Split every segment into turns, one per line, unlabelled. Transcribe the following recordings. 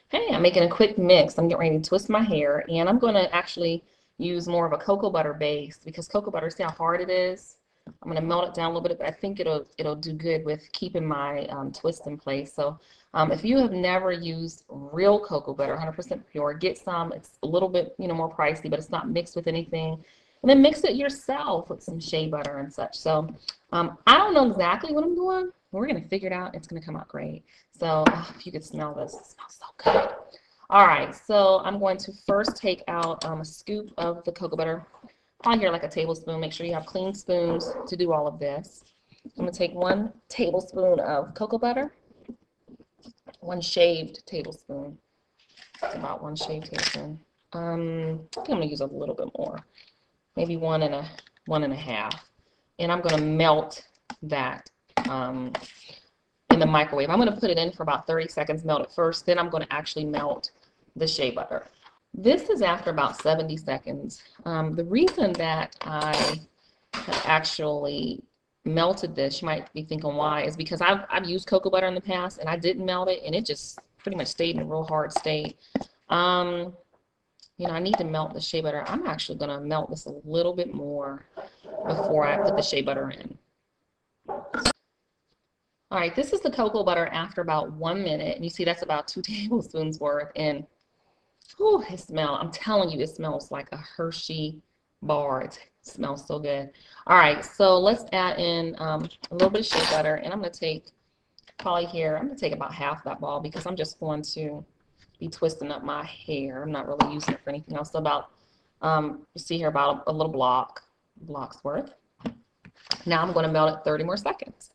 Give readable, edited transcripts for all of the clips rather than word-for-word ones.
Hey, I'm making a quick mix. I'm getting ready to twist my hair, and I'm going to actually use more of a cocoa butter base because cocoa butter, see how hard it is? I'm going to melt it down a little bit, but I think it'll do good with keeping my twist in place. So if you have never used real cocoa butter, 100% pure, get some. It's a little bit, more pricey, but it's not mixed with anything. And then mix it yourself with some shea butter and such. So I don't know exactly what I'm doing. We're going to figure it out. It's going to come out great. So if you could smell this, it smells so good. All right, so I'm going to first take out a scoop of the cocoa butter, probably here like a tablespoon. Make sure you have clean spoons to do all of this. I'm going to take 1 tablespoon of cocoa butter, 1 shaved tablespoon. It's about 1 shaved tablespoon. I think I'm going to use a little bit more, maybe 1.5. And I'm going to melt that in the microwave. I'm going to put it in for about 30 seconds, melt it first, then I'm going to actually melt the shea butter. This is after about 70 seconds. The reason that I have actually melted this, you might be thinking why, is because I've used cocoa butter in the past and I didn't melt it and it just pretty much stayed in a real hard state. I need to melt the shea butter. I'm actually going to melt this a little bit more before I put the shea butter in. All right, this is the cocoa butter after about 1 minute, and you see that's about 2 tablespoons worth, and I'm telling you, it smells like a Hershey bar. It smells so good. All right, so let's add in a little bit of shea butter, and I'm going to take I'm going to take about half that ball because I'm just going to be twisting up my hair. I'm not really using it for anything else. So about, you see here, about a little block's worth. Now I'm going to melt it 30 more seconds.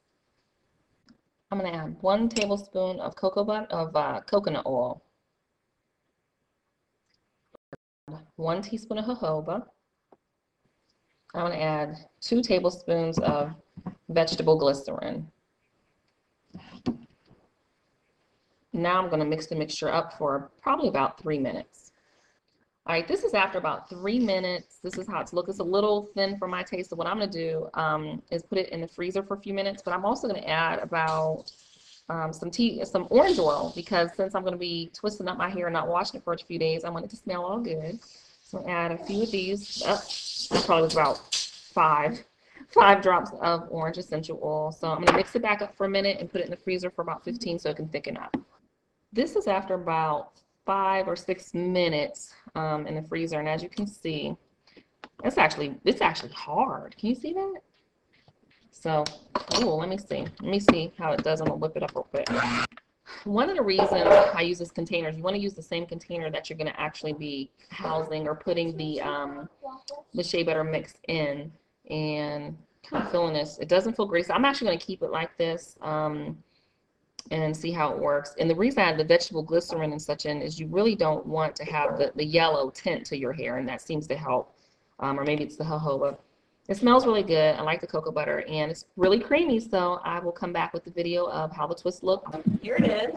I'm going to add 1 tablespoon of coconut oil, 1 teaspoon of jojoba. I'm going to add 2 tablespoons of vegetable glycerin. Now I'm going to mix the mixture up for probably about 3 minutes. All right, this is after about 3 minutes. This is how it's looking. It's a little thin for my taste. So what I'm going to do is put it in the freezer for a few minutes, but I'm also going to add about some orange oil because since I'm going to be twisting up my hair and not washing it for a few days, I want it to smell all good. So I'm going to add a few of these. That probably was about 5 drops of orange essential oil. So I'm going to mix it back up for a minute and put it in the freezer for about 15 so it can thicken up. This is after about 5 or 6 minutes in the freezer, and as you can see, it's actually hard. Can you see that? So, let me see how it does. I'm gonna whip it up real quick. One of the reasons I use this container is you want to use the same container that you're going to actually be housing or putting the shea butter mix in. And kind of feeling this, it doesn't feel great. So I'm actually going to keep it like this and see how it works. And the reason I add the vegetable glycerin and such in is you really don't want to have the yellow tint to your hair, and that seems to help. Or maybe it's the jojoba. It smells really good. I like the cocoa butter, and it's really creamy, so I will come back with the video of how the twist looks. Here it is.